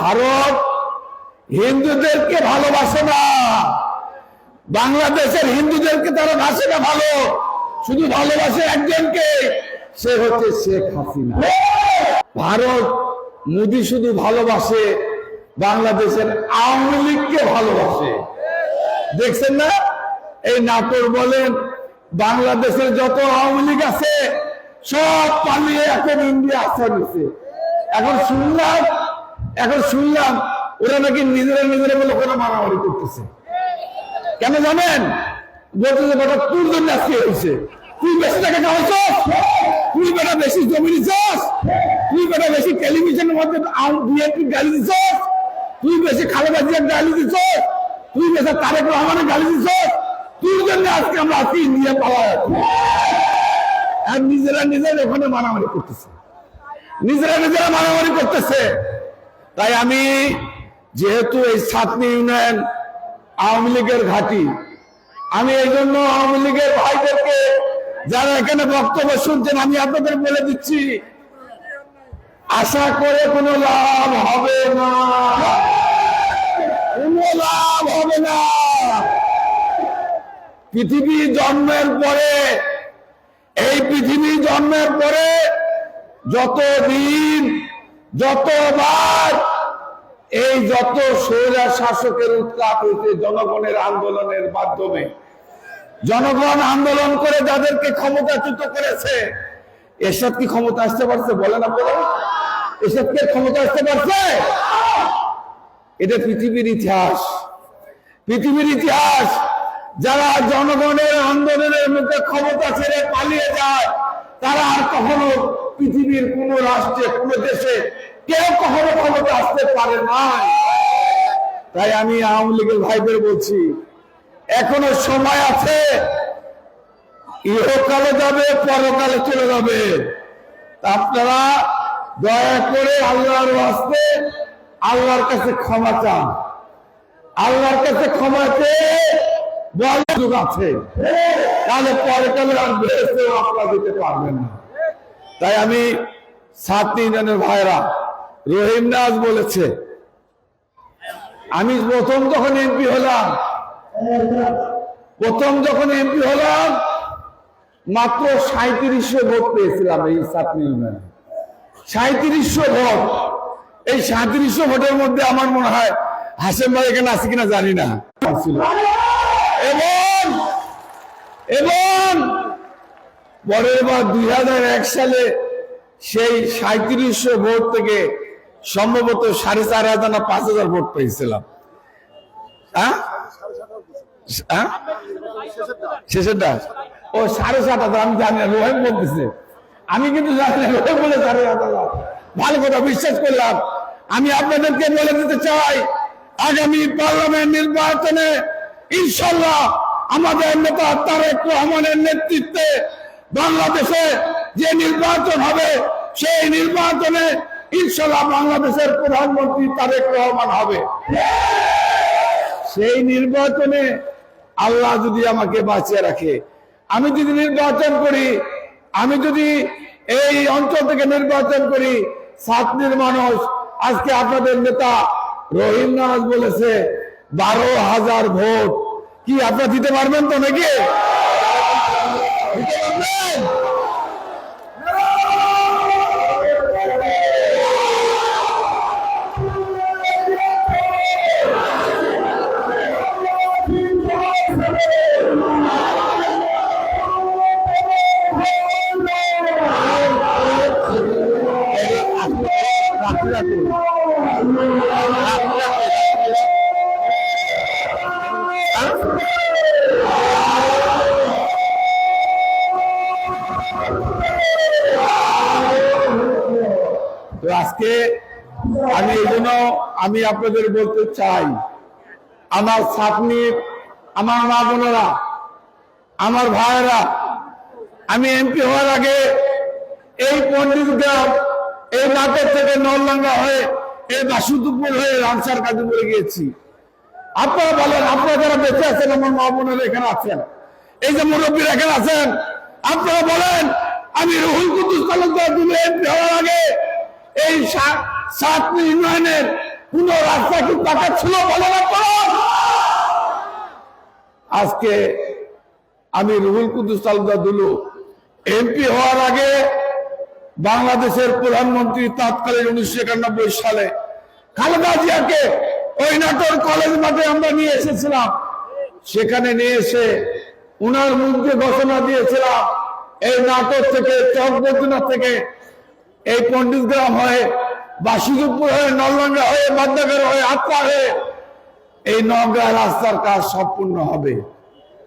ভারত হিন্দুদেরকে ভালোবাসে না, বাংলাদেশের হিন্দুদেরকে তারা বাসে না ভালো, শুধু ভালোবাসে একজনকে, সে হচ্ছে শেখ হাসিনা। ভারত মোদি শুধু ভালোবাসে বাংলাদেশের আওয়ামী লীগকে ভালোবাসে। দেখছেন না, এই নাটোর বলেন, বাংলাদেশের যত আওয়ামী লীগ আছে সব পালিয়ে এখন ইন্ডিয়া আশ্রয় নিচ্ছে। এখন শুনলাম ওরা নাকি নিজেরা বলে ওখানে মারামারি করতেছে। কেন জানেন? বলতেছে বেটা তোর জন্য আজকে হয়েছে, তুই বেশি টাকা কামাইছস, তুই বেটা বেশি জমি দিছস, তুই বেটা বেশি টেলিভিশনের মধ্যে বিএনপি গালি দিছস, তুই বেশি খালেদা জিয়ার গালি দিছস, তুই বেশি তারেক রহমানের গালি দিছস, তোর জন্য আজকে আমরা আজকে ইন্ডিয়া পাওয়া যাচ্ছি। আর নিজেরা ওখানে মারামারি করতেছে, নিজেরা মারামারি করতেছে। তাই আমি যেহেতু এই ছাত্রী ইউনিয়ন আওয়ামী লীগের ঘাঁটি, আমি এই জন্য আওয়ামী লীগের ভাইদেরকে যারা এখানে বক্তব্য শুনছেন আমি আপনাদের বলে দিচ্ছি, আশা করে কোনো লাভ হবে না, কোনো লাভ হবে না। পৃথিবী জন্মের পরে, এই পৃথিবী জন্মের পরে যতদিন যতবার এই যত স্বৈরা শাসকের উৎখাত হয়েছে জনগণের আন্দোলনের মাধ্যমে, জনগণ আন্দোলন করে যাদেরকে ক্ষমতাচ্যুত করেছে, এরশাদ কি ক্ষমতা আসতে পারছে? বলে না, বলে এরশাদ কি ক্ষমতা আসতে পারছে? এটা পৃথিবীর ইতিহাস, পৃথিবীর ইতিহাস। যারা জনগণের আন্দোলনের মধ্যে ক্ষমতা ছেড়ে পালিয়ে যায় তারা আর কখনো পৃথিবীর কোন রাষ্ট্রে কোন দেশে কেউ কখনো ক্ষমতা আসতে পারে না। তাই আমি আওয়ামী লীগের ভাইদের বলছি, এখনো সময় আছে, ইহকালে যাবে পরকালে চলে যাবে। আপনারা দয়া করে আল্লাহর ওয়াস্তে আল্লাহর কাছে ক্ষমা চান, আল্লাহর কাছে ক্ষমা চেয়ে সুযোগ আছে, তাহলে পরকালে আর বেহেশতে আপনারা দিতে পারবেন না। তাই আমি ছাত্রী ইউনিয়নের ভাইরা, রহিম নাজ বলেছে, আমি প্রথম যখন এমপি হলাম মাত্র 3700 ভোট পেয়েছিলাম এই ছাত্রী ইউনিয়নে, 3700 ভোট। এই 3700 ভোটের মধ্যে আমার মনে হয় হাসেম ভাই এখানে আছে কিনা জানি না, এবং পরের বার 2001 সালে সেই 3700 ভোট থেকে সম্ভবত 4500 না 5000 ভোট পেয়েছিলাম। শেষেরটা ও 7,500, আমি জানি না, রোহিম বলতেছে, আমি কিন্তু জানি না, রোহিম বলে 7,500। ভালো কথা, বিশ্বাস করলাম। আমি আপনাদেরকে বলে দিতে চাই, আগামী পার্লামেন্ট নির্বাচনে ইনশাল্লাহ আমাদের নেতা তারেক রহমানের নেতৃত্বে বাংলাদেশে যে নির্বাচন হবে, সেই নির্বাচনে ইনশাল্লাহ বাংলাদেশের প্রধানমন্ত্রী তারেক রহমান হবে। সেই নির্বাচনে আল্লাহ যদি আমাকে বাঁচিয়ে রাখে, আমি যদি নির্বাচন করি, আমি যদি এই অঞ্চল থেকে নির্বাচন করি, ছাত্রীর মানুষ, আজকে আপনাদের নেতা রহিম নাজ বলেছে 12,000 ভোট, কি আপনারা দিতে পারবেন তো নাকি? দিতে পারবেন? আজকে আমি এই জন্য আমি আপনাদের বলতে চাই, আমার ছাত্রী, আমার মা বোনেরা, আমার ভাইয়েরা, আমি এমপি হওয়ার আগে এই পণ্ডিত গ্রাম, এই নাটোর থেকে নলডাঙ্গা হয়ে এই বাসুদপুর হয়ে রামসার কাজীপুরে গিয়েছি। আপনারা বলেন, আপনারা যারা বেঁচে আছেন, আমার মা বোনেরা এখানে আছেন, এই যে মুরব্বীরা এখানে আছেন, আপনারা বলেন, আমি রুহুল কুদ্দুস তালুকদার এমপি হওয়ার আগে এই ছাত্রী ইউনিয়নের কোন রাস্তা কি টাকা ছিল বলে না করুন। আজকে আমি রুহুল কুদ্দুস তালুকদার দুলু এমপি হওয়ার আগে বাংলাদেশের প্রধানমন্ত্রী তৎকালীন 1991 সালে খালেদা জিয়াকে ওই নাটোর কলেজ মাঠে আমরা নিয়ে এসেছিলাম। সেখানে নিয়ে এসে উনার মুখে ঘোষণা দিয়েছিলাম এই নাটোর থেকে চকবর্দিনা থেকে এই পণ্ডিতগ্রাম হয়ে বাসুদেবপুর হয়ে নলডাঙ্গা হয়ে বাদনগর হয়ে আত্রা হয়ে এই নওগাঁ রাস্তার কাজ সম্পূর্ণ হবে।